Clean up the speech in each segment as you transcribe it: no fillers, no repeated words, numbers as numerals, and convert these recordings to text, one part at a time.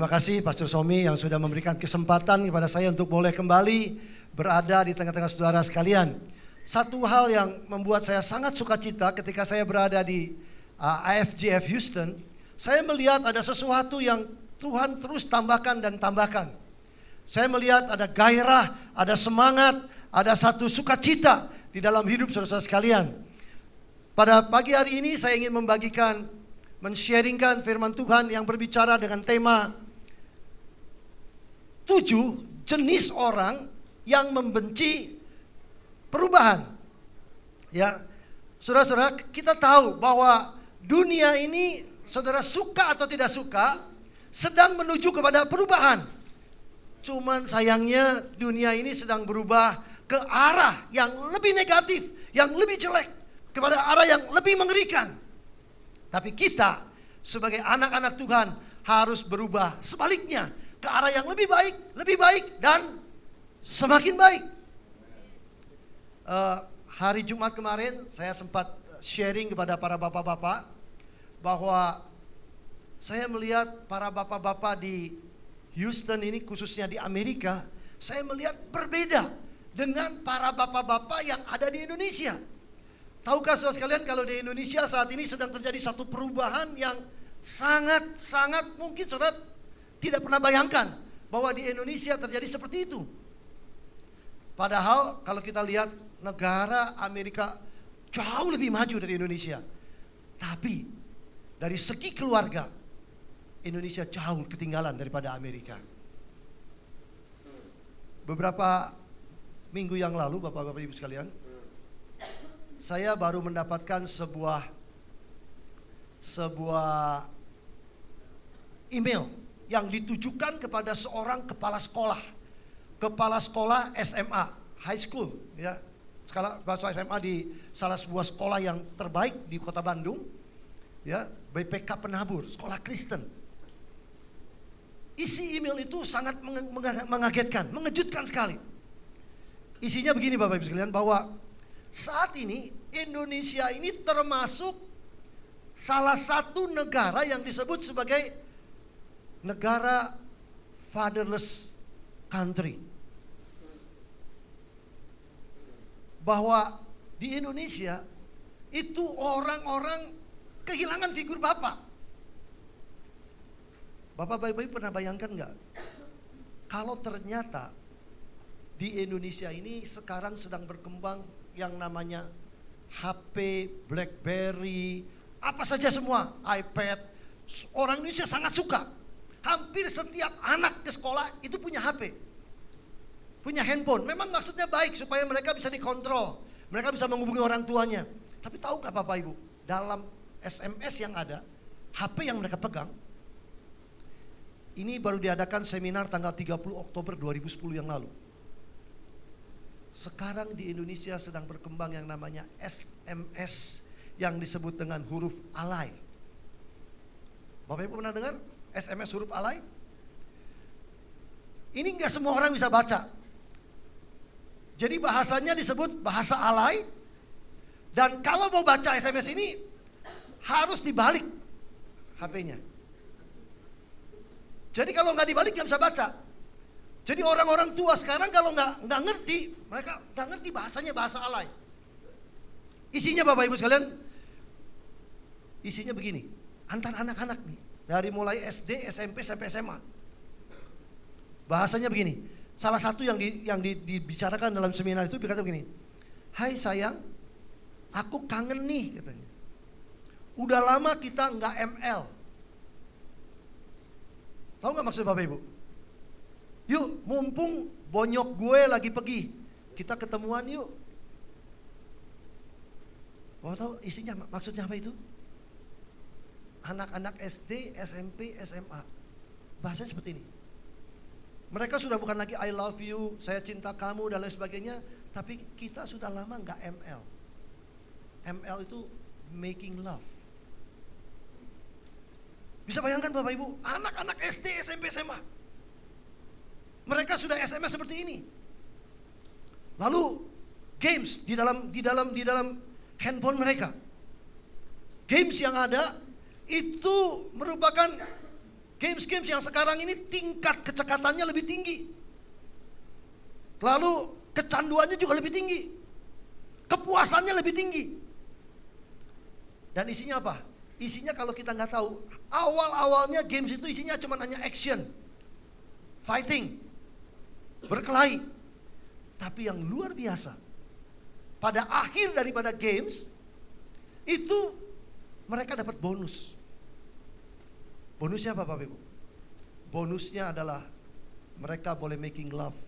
Terima kasih Pastor Somi yang sudah memberikan kesempatan kepada saya untuk boleh kembali berada di tengah-tengah saudara sekalian. Satu hal yang membuat saya sangat sukacita ketika saya berada di IFGF Houston, saya melihat ada sesuatu yang Tuhan terus tambahkan dan tambahkan. Saya melihat ada gairah, ada semangat, ada satu sukacita di dalam hidup saudara-saudara sekalian. Pada pagi hari ini saya ingin men-sharingkan firman Tuhan yang berbicara dengan tema 7 jenis orang yang membenci perubahan. Ya, saudara-saudara, kita tahu bahwa dunia ini, saudara suka atau tidak suka, sedang menuju kepada perubahan. Cuman sayangnya dunia ini sedang berubah ke arah yang lebih negatif, yang lebih jelek, kepada arah yang lebih mengerikan. Tapi kita sebagai anak-anak Tuhan harus berubah sebaliknya ke arah yang lebih baik dan semakin baik. Hari Jumat kemarin saya sempat sharing kepada para bapak-bapak bahwa saya melihat para bapak-bapak di Houston ini, khususnya di Amerika, saya melihat berbeda dengan para bapak-bapak yang ada di Indonesia. Tahukah saudara sekalian kalau di Indonesia saat ini sedang terjadi satu perubahan yang sangat mungkin saudara tidak pernah bayangkan bahwa di Indonesia terjadi seperti itu. Padahal kalau kita lihat negara Amerika jauh lebih maju dari Indonesia. Tapi dari segi keluarga, Indonesia jauh ketinggalan daripada Amerika. Beberapa minggu yang lalu Bapak-bapak Ibu sekalian, saya baru mendapatkan sebuah email yang ditujukan kepada seorang kepala sekolah SMA, high school, ya, sekolah SMA di salah sebuah sekolah yang terbaik di Kota Bandung, ya, BPK Penabur, sekolah Kristen. Isi email itu sangat mengagetkan, mengejutkan sekali. Isinya begini Bapak Ibu sekalian, bahwa saat ini Indonesia ini termasuk salah satu negara yang disebut sebagai negara fatherless country. Bahwa di Indonesia itu orang-orang kehilangan figur bapak. Bapak-bapak pernah bayangkan nggak? Kalau ternyata di Indonesia ini sekarang sedang berkembang yang namanya HP, BlackBerry, apa saja semua, iPad. Orang Indonesia sangat suka. Hampir setiap anak ke sekolah itu punya HP, punya handphone. Memang maksudnya baik supaya mereka bisa dikontrol, mereka bisa menghubungi orang tuanya. Tapi tahu nggak Bapak Ibu, dalam SMS yang ada, HP yang mereka pegang, ini baru diadakan seminar tanggal 30 Oktober 2010 yang lalu. Sekarang di Indonesia sedang berkembang yang namanya SMS yang disebut dengan huruf alay. Bapak Ibu pernah dengar SMS huruf alay? Ini enggak semua orang bisa baca. Jadi bahasanya disebut bahasa alay. Dan kalau mau baca SMS ini harus dibalik HP-nya. Jadi kalau nggak dibalik nggak bisa baca. Jadi orang-orang tua sekarang kalau nggak ngerti, mereka nggak ngerti bahasanya, bahasa alay. Isinya Bapak Ibu sekalian, isinya begini, antar anak-anak nih, dari mulai SD, SMP sampai SMA. Bahasanya begini, salah satu yang dibicarakan dalam seminar itu berkata begini, "Hai sayang, aku kangen nih," katanya. "Udah lama kita nggak ML." Tahu nggak maksud Bapak Ibu? "Yuk, mumpung bonyok gue lagi pergi, kita ketemuan yuk." Bapak tahu isinya maksudnya apa itu? Anak-anak SD, SMP, SMA, bahasanya seperti ini. Mereka sudah bukan lagi I love you, saya cinta kamu dan lain sebagainya, tapi kita sudah lama nggak ML. ML itu making love. Bisa bayangkan Bapak Ibu, anak-anak SD, SMP, SMA, mereka sudah SMS seperti ini. Lalu games di dalam handphone mereka. Games yang ada itu merupakan Games-games yang sekarang ini tingkat kecekatannya lebih tinggi. Lalu kecanduannya juga lebih tinggi. Kepuasannya lebih tinggi. Dan isinya apa? Isinya kalau kita nggak tahu, awal-awalnya games itu isinya cuma hanya action, fighting, berkelahi. Tapi yang luar biasa, pada akhir daripada games, itu mereka dapat bonus. Bonusnya apa Bapak Ibu? Bonusnya adalah mereka boleh making love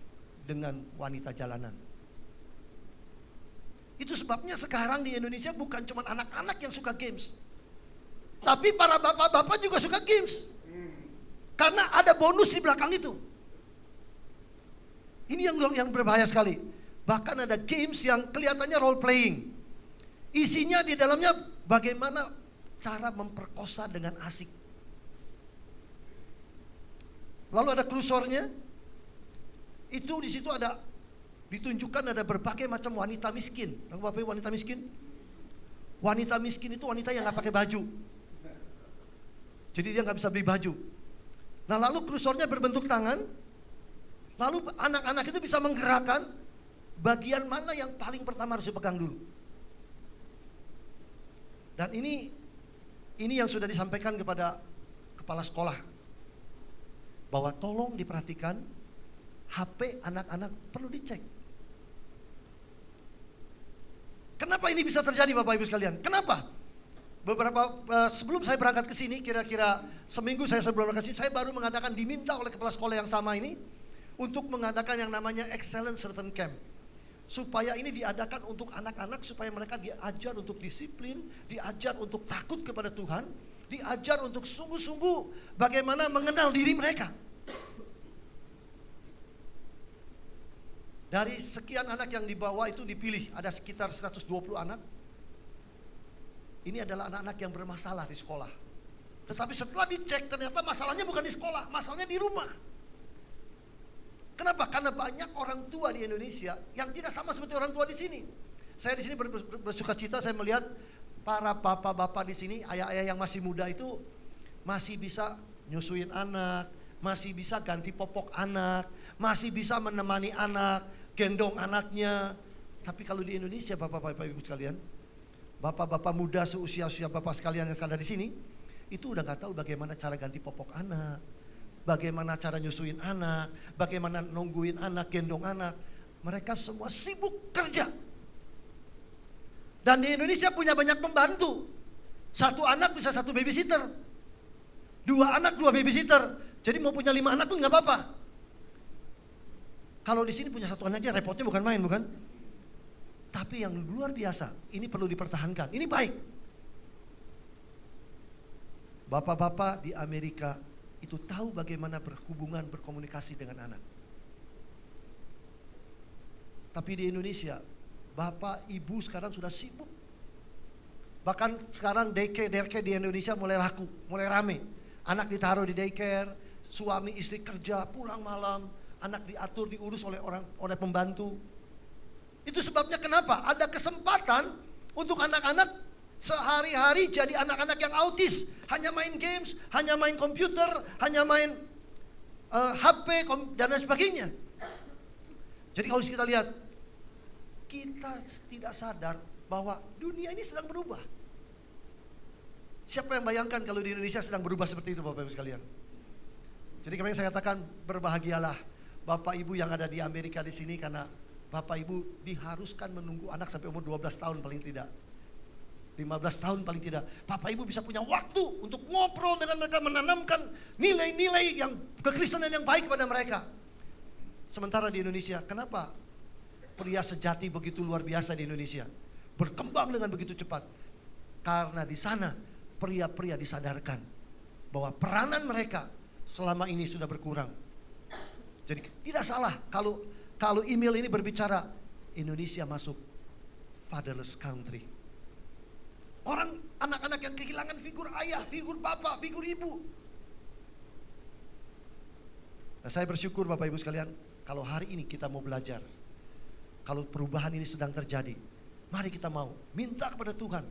dengan wanita jalanan. Itu sebabnya sekarang di Indonesia bukan cuma anak-anak yang suka games, tapi para bapak-bapak juga suka games. Karena ada bonus di belakang itu. Ini yang berbahaya sekali. Bahkan ada games yang kelihatannya role playing. Isinya di dalamnya bagaimana cara memperkosa dengan asik. Lalu ada kursornya. Itu di situ ada ditunjukkan ada berbagai macam wanita miskin. Tahu Bapak Ibu wanita miskin? Wanita miskin itu wanita yang nggak pakai baju. Jadi dia nggak bisa beli baju. Nah lalu kursornya berbentuk tangan. Lalu anak-anak itu bisa menggerakkan bagian mana yang paling pertama harus dipegang dulu. Dan ini yang sudah disampaikan kepada kepala sekolah. Bahwa tolong diperhatikan HP anak-anak perlu dicek. Kenapa ini bisa terjadi Bapak Ibu sekalian? Kenapa? Sebelum saya berangkat ke sini, kira-kira seminggu saya sebelum berangkat ke sini, saya baru mengadakan diminta oleh kepala sekolah yang sama ini untuk mengadakan yang namanya Excellent Servant Camp. Supaya ini diadakan untuk anak-anak, supaya mereka diajar untuk disiplin, diajar untuk takut kepada Tuhan, diajar untuk sungguh-sungguh bagaimana mengenal diri mereka. Dari sekian anak yang dibawa itu dipilih, ada sekitar 120 anak. Ini adalah anak-anak yang bermasalah di sekolah. Tetapi setelah dicek ternyata masalahnya bukan di sekolah, masalahnya di rumah. Kenapa? Karena banyak orang tua di Indonesia yang tidak sama seperti orang tua di sini. Saya di sini bersukacita saya melihat para bapak-bapak di sini, ayah-ayah yang masih muda itu masih bisa nyusuin anak, masih bisa ganti popok anak, masih bisa menemani anak, gendong anaknya. Tapi kalau di Indonesia bapak-bapak ibu sekalian, bapak-bapak muda seusia bapak sekalian yang ada di sini, itu udah nggak tahu bagaimana cara ganti popok anak, bagaimana cara nyusuin anak, bagaimana nungguin anak, gendong anak. Mereka semua sibuk kerja. Dan di Indonesia punya banyak pembantu. Satu anak bisa satu babysitter, 2 anak 2 babysitter. Jadi mau punya 5 anak pun nggak apa-apa. Kalau di sini punya 1 anak aja repotnya bukan main, bukan? Tapi yang luar biasa, ini perlu dipertahankan. Ini baik. Bapak-bapak di Amerika itu tahu bagaimana berhubungan, berkomunikasi dengan anak. Tapi di Indonesia, bapak, ibu sekarang sudah sibuk. Bahkan sekarang daycare di Indonesia mulai laku, mulai rame. Anak ditaruh di daycare, suami istri kerja, pulang malam, anak diatur, diurus oleh pembantu. Itu sebabnya kenapa ada kesempatan untuk anak-anak sehari-hari jadi anak-anak yang autis. Hanya main games, hanya main komputer, hanya main HP dan lain sebagainya. Jadi kalau kita lihat, kita tidak sadar bahwa dunia ini sedang berubah. Siapa yang bayangkan kalau di Indonesia sedang berubah seperti itu Bapak Ibu sekalian? Jadi kemarin saya katakan berbahagialah Bapak Ibu yang ada di Amerika di sini, karena Bapak Ibu diharuskan menunggu anak sampai umur 12 tahun paling tidak. 15 tahun paling tidak. Bapak Ibu bisa punya waktu untuk ngobrol dengan mereka, menanamkan nilai-nilai yang kekristenan yang baik kepada mereka. Sementara di Indonesia, kenapa pria sejati begitu luar biasa di Indonesia? Berkembang dengan begitu cepat. Karena di sana pria-pria disadarkan bahwa peranan mereka selama ini sudah berkurang. Jadi tidak salah kalau email ini berbicara Indonesia masuk fatherless country. Orang anak-anak yang kehilangan figur ayah, figur bapak, figur ibu. Nah, saya bersyukur Bapak Ibu sekalian, kalau hari ini kita mau belajar, kalau perubahan ini sedang terjadi, mari kita mau minta kepada Tuhan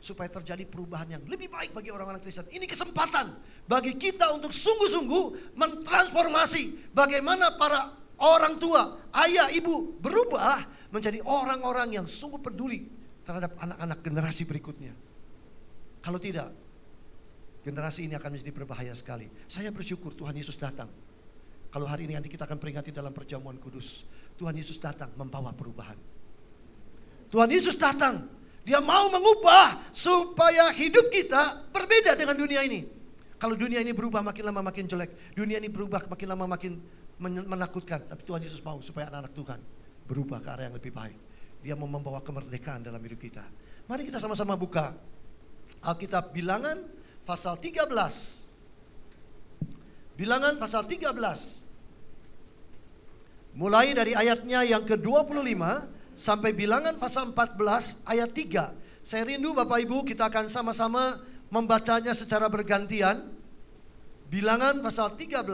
supaya terjadi perubahan yang lebih baik bagi orang-orang Kristen. Ini kesempatan bagi kita untuk sungguh-sungguh mentransformasi bagaimana para orang tua, ayah, ibu berubah menjadi orang-orang yang sungguh peduli terhadap anak-anak generasi berikutnya. Kalau tidak, generasi ini akan menjadi berbahaya sekali. Saya bersyukur Tuhan Yesus datang. Kalau hari ini nanti kita akan peringati dalam perjamuan kudus, Tuhan Yesus datang membawa perubahan. Tuhan Yesus datang, Dia mau mengubah supaya hidup kita berbeda dengan dunia ini. Kalau dunia ini berubah makin lama makin jelek, dunia ini berubah makin lama makin menakutkan. Tapi Tuhan Yesus mau supaya anak-anak Tuhan berubah ke arah yang lebih baik. Dia mau membawa kemerdekaan dalam hidup kita. Mari kita sama-sama buka Alkitab Bilangan pasal 13. Bilangan pasal 13. Mulai dari ayatnya yang ke-25 sampai Bilangan pasal 14 ayat 3. Saya rindu Bapak Ibu kita akan sama-sama membacanya secara bergantian. Bilangan pasal 13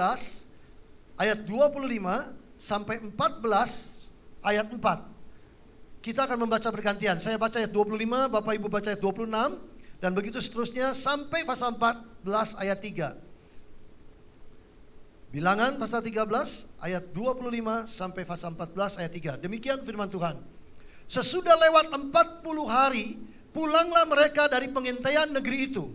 ayat 25 sampai 14 ayat 4. Kita akan membaca bergantian. Saya baca ayat 25, Bapak Ibu baca ayat 26, dan begitu seterusnya sampai pasal 14 ayat 3. Bilangan pasal 13 ayat 25 sampai pasal 14 ayat 3. Demikian firman Tuhan. Sesudah lewat 40 hari, pulanglah mereka dari pengintaian negeri itu.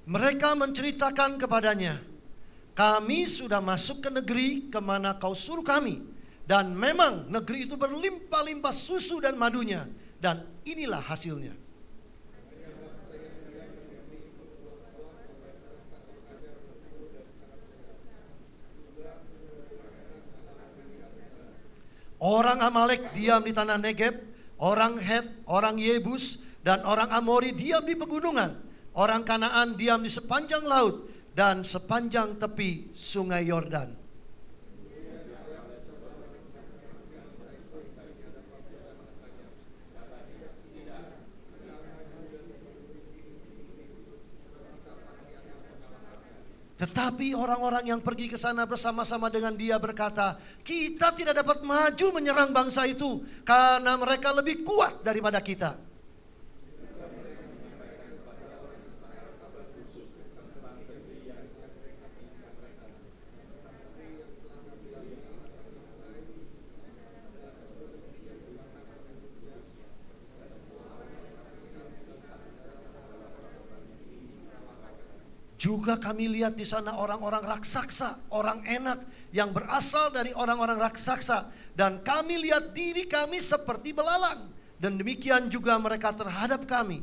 Mereka menceritakan kepadanya, kami sudah masuk ke negeri kemana kau suruh kami. Dan memang negeri itu berlimpah-limpah susu dan madunya. Dan inilah hasilnya. Orang Amalek diam di tanah Negeb, orang Het, orang Yebus, dan orang Amori diam di pegunungan. Orang Kanaan diam di sepanjang laut dan sepanjang tepi sungai Yordan. Tetapi orang-orang yang pergi ke sana bersama-sama dengan dia berkata, kita tidak dapat maju menyerang bangsa itu karena mereka lebih kuat daripada kita. Juga kami lihat di sana orang-orang raksasa, orang enak yang berasal dari orang-orang raksasa. Dan kami lihat diri kami seperti belalang. Dan demikian juga mereka terhadap kami.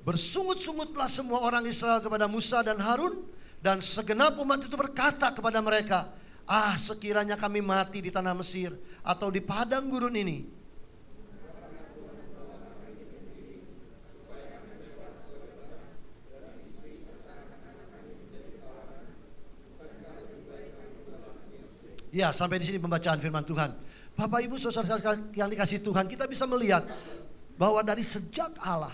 Bersungut-sungutlah semua orang Israel kepada Musa dan Harun. Dan segenap umat itu berkata kepada mereka, sekiranya kami mati di tanah Mesir atau di padang gurun ini. Ya, sampai di sini pembacaan firman Tuhan. Bapak Ibu saudara yang dikasihi Tuhan, kita bisa melihat bahwa dari sejak Allah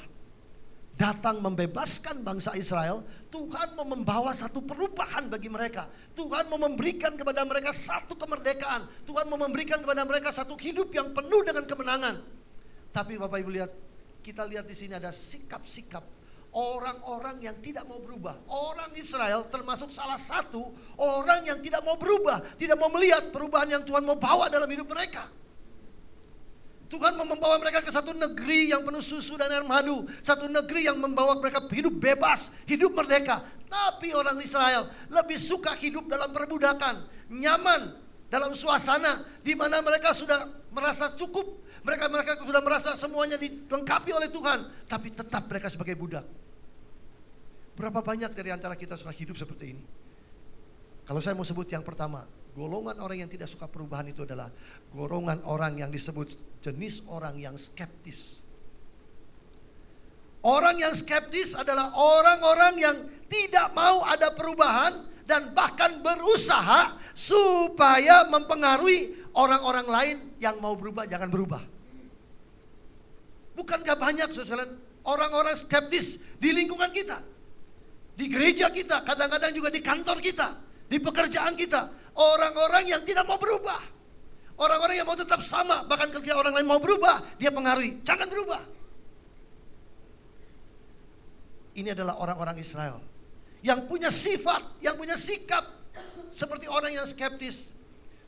datang membebaskan bangsa Israel, Tuhan mau membawa satu perubahan bagi mereka. Tuhan mau memberikan kepada mereka satu kemerdekaan. Tuhan mau memberikan kepada mereka satu hidup yang penuh dengan kemenangan. Tapi Bapak Ibu lihat, kita lihat di sini ada sikap-sikap orang-orang yang tidak mau berubah. Orang Israel termasuk salah satu orang yang tidak mau berubah, tidak mau melihat perubahan yang Tuhan mau bawa dalam hidup mereka. Tuhan mau membawa mereka ke satu negeri yang penuh susu dan air madu, satu negeri yang membawa mereka hidup bebas, hidup merdeka. Tapi orang Israel lebih suka hidup dalam perbudakan, nyaman dalam suasana di mana mereka sudah merasa cukup. Mereka sudah merasa semuanya dilengkapi oleh Tuhan, tapi tetap mereka sebagai budak. Berapa banyak dari antara kita sudah hidup seperti ini? Kalau saya mau sebut yang pertama, golongan orang yang tidak suka perubahan itu adalah golongan orang yang disebut jenis orang yang skeptis. Orang yang skeptis adalah orang-orang yang tidak mau ada perubahan dan bahkan berusaha supaya mempengaruhi orang-orang lain yang mau berubah jangan berubah. Bukankah banyak saudara orang-orang skeptis di lingkungan kita, di gereja kita, kadang-kadang juga di kantor kita, di pekerjaan kita, orang-orang yang tidak mau berubah, orang-orang yang mau tetap sama, bahkan ketika orang lain mau berubah, dia pengaruhi, jangan berubah. Ini adalah orang-orang Israel yang punya sifat, yang punya sikap seperti orang yang skeptis.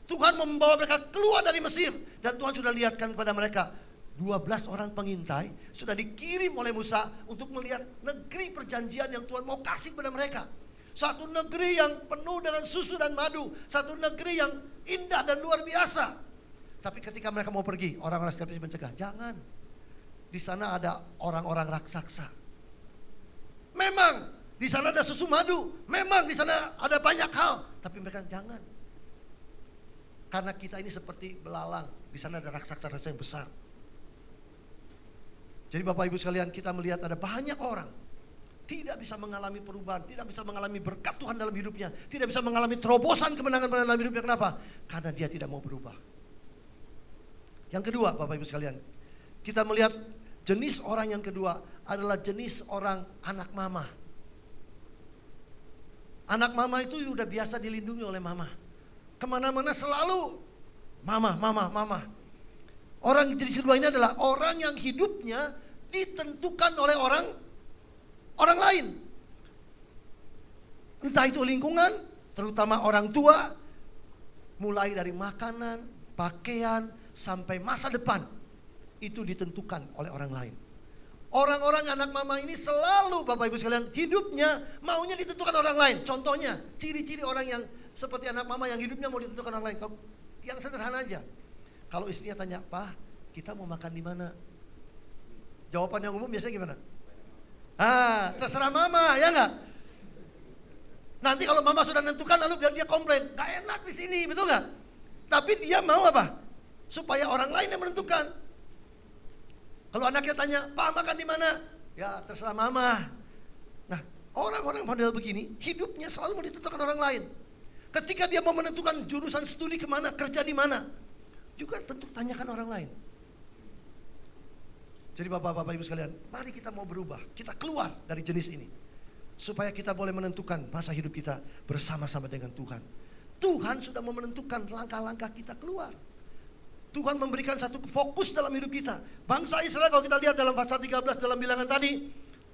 Tuhan membawa mereka keluar dari Mesir dan Tuhan sudah lihatkan kepada mereka 12 orang pengintai sudah dikirim oleh Musa untuk melihat negeri perjanjian yang Tuhan mau kasih kepada mereka. Satu negeri yang penuh dengan susu dan madu, satu negeri yang indah dan luar biasa. Tapi ketika mereka mau pergi, orang-orang skeptis mencegah, jangan. Di sana ada orang-orang raksasa. Memang di sana ada susu madu, memang di sana ada banyak hal, tapi mereka jangan. Karena kita ini seperti belalang, di sana ada raksasa-raksasa yang besar. Jadi Bapak Ibu sekalian, kita melihat ada banyak orang tidak bisa mengalami perubahan, tidak bisa mengalami berkat Tuhan dalam hidupnya, tidak bisa mengalami terobosan kemenangan dalam hidupnya. Kenapa? Karena dia tidak mau berubah. Yang kedua Bapak Ibu sekalian, kita melihat jenis orang yang kedua adalah jenis orang anak mama. Anak mama itu udah biasa dilindungi oleh mama. Kemana-mana selalu mama. Orang jenis kedua ini adalah orang yang hidupnya ditentukan oleh orang lain. Entah itu lingkungan, terutama orang tua, mulai dari makanan, pakaian, sampai masa depan, itu ditentukan oleh orang lain. Orang-orang anak mama ini selalu Bapak Ibu sekalian hidupnya maunya ditentukan orang lain. Contohnya, ciri-ciri orang yang seperti anak mama yang hidupnya mau ditentukan orang lain. Yang sederhana aja. Kalau istrinya tanya, "Pak, kita mau makan di mana?" Jawaban yang umum biasanya gimana? Terserah mama, ya enggak? Nanti kalau mama sudah menentukan lalu biar dia komplain, "Gak enak di sini," betul enggak? Tapi dia mau apa? Supaya orang lain yang menentukan. Kalau anaknya tanya, "Pak, makan di mana?" "Ya, terserah mama." Nah, orang-orang model begini, hidupnya selalu mau ditentukan orang lain. Ketika dia mau menentukan jurusan studi kemana, kerja di mana, juga tentu tanyakan orang lain. Jadi Bapak-Bapak Ibu sekalian, mari kita mau berubah, kita keluar dari jenis ini. Supaya kita boleh menentukan masa hidup kita bersama-sama dengan Tuhan. Tuhan sudah mau menentukan langkah-langkah kita keluar. Tuhan memberikan satu fokus dalam hidup kita. Bangsa Israel kalau kita lihat dalam pasal 13 dalam bilangan tadi,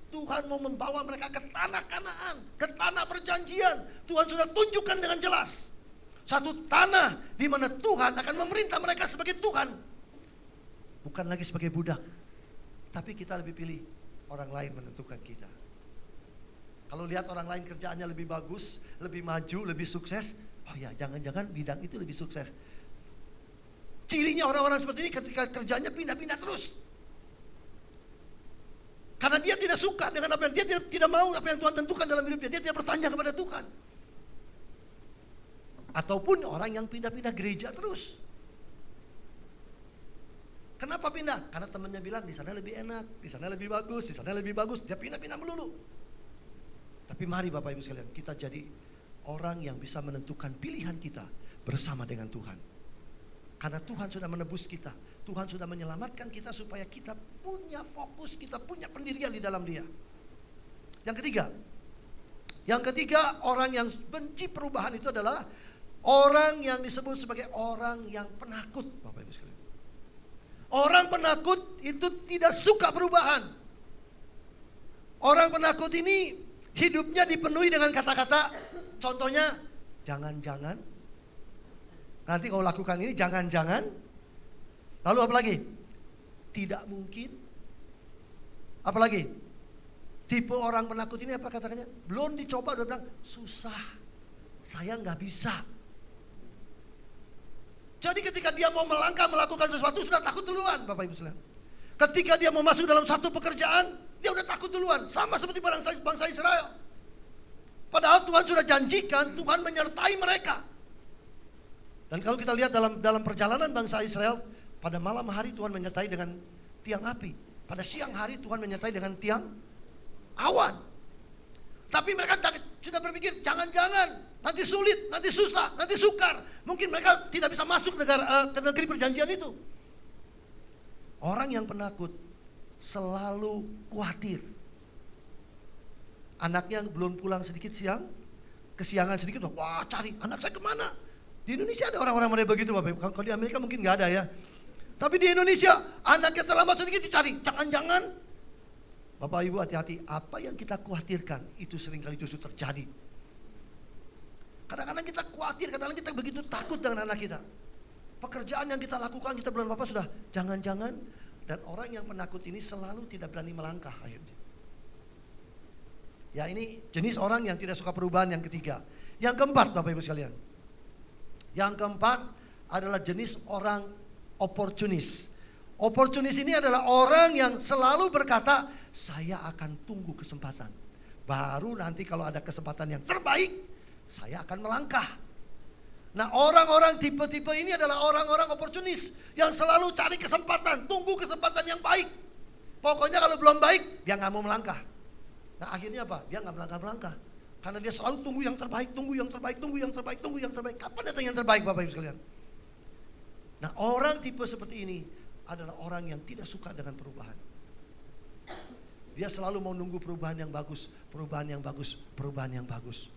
Tuhan mau membawa mereka ke tanah Kanaan, ke tanah perjanjian. Tuhan sudah tunjukkan dengan jelas. Satu tanah di mana Tuhan akan memerintah mereka sebagai Tuhan. Bukan lagi sebagai budak. Tapi kita lebih pilih orang lain menentukan kita. Kalau lihat orang lain kerjaannya lebih bagus, lebih maju, lebih sukses, oh ya jangan-jangan bidang itu lebih sukses. Cirinya orang-orang seperti ini ketika kerjanya pindah-pindah terus. Karena dia tidak suka dengan apa yang dia tidak mau apa yang Tuhan tentukan dalam hidupnya. Dia tidak bertanya kepada Tuhan. Ataupun orang yang pindah-pindah gereja terus. Kenapa pindah? Karena temannya bilang di sana lebih enak, di sana lebih bagus, di sana lebih bagus. Dia pindah-pindah melulu. Tapi mari Bapak Ibu sekalian, kita jadi orang yang bisa menentukan pilihan kita bersama dengan Tuhan. Karena Tuhan sudah menebus kita, Tuhan sudah menyelamatkan kita supaya kita punya fokus, kita punya pendirian di dalam Dia. Yang ketiga, orang yang benci perubahan itu adalah orang yang disebut sebagai orang yang penakut, Bapak Ibu sekalian. Orang penakut itu tidak suka perubahan. Orang penakut ini hidupnya dipenuhi dengan kata-kata, contohnya, jangan-jangan. Nanti kalau lakukan ini, jangan-jangan. Lalu apa lagi? Tidak mungkin. Apa lagi? Tipe orang penakut ini apa kata-katanya? Belum dicoba udah bilang, susah. Saya nggak bisa. Jadi ketika dia mau melangkah melakukan sesuatu sudah takut duluan, Bapak Ibu sekalian. Ketika dia mau masuk dalam satu pekerjaan, dia udah takut duluan. Sama seperti bangsa Israel. Padahal Tuhan sudah janjikan, Tuhan menyertai mereka. Dan kalau kita lihat dalam perjalanan bangsa Israel, pada malam hari Tuhan menyertai dengan tiang api. Pada siang hari Tuhan menyertai dengan tiang awan. Tapi mereka sudah berpikir, jangan-jangan nanti sulit, nanti susah, nanti sukar. Mungkin mereka tidak bisa masuk ke negeri perjanjian itu. Orang yang penakut selalu khawatir. Anaknya belum pulang sedikit siang, kesiangan sedikit, wah cari anak saya kemana? Di Indonesia ada orang-orang model begitu Bapak Ibu. Kalau di Amerika mungkin nggak ada ya. Tapi di Indonesia anaknya terlambat sedikit dicari. Jangan-jangan, Bapak Ibu hati-hati, apa yang kita khawatirkan itu seringkali justru terjadi. Kadang-kadang kita khawatir, kadang-kadang kita begitu takut dengan anak kita. Pekerjaan yang kita lakukan, kita bilang Bapak sudah, jangan-jangan. Dan orang yang penakut ini selalu tidak berani melangkah akhirnya. Ya ini jenis orang yang tidak suka perubahan yang ketiga. Yang keempat Bapak Ibu sekalian. Yang keempat adalah jenis orang oportunis. Oportunis ini adalah orang yang selalu berkata, saya akan tunggu kesempatan. Baru nanti kalau ada kesempatan yang terbaik, saya akan melangkah. Nah orang-orang tipe-tipe ini adalah orang-orang oportunis yang selalu cari kesempatan, tunggu kesempatan yang baik. Pokoknya kalau belum baik, dia nggak mau melangkah. Nah akhirnya apa? Dia nggak melangkah-melangkah. Karena dia selalu tunggu yang terbaik, tunggu yang terbaik, tunggu yang terbaik, tunggu yang terbaik. Kapan datang yang terbaik Bapak Ibu sekalian? Nah orang tipe seperti ini adalah orang yang tidak suka dengan perubahan. Dia selalu mau nunggu perubahan yang bagus, perubahan yang bagus, perubahan yang bagus.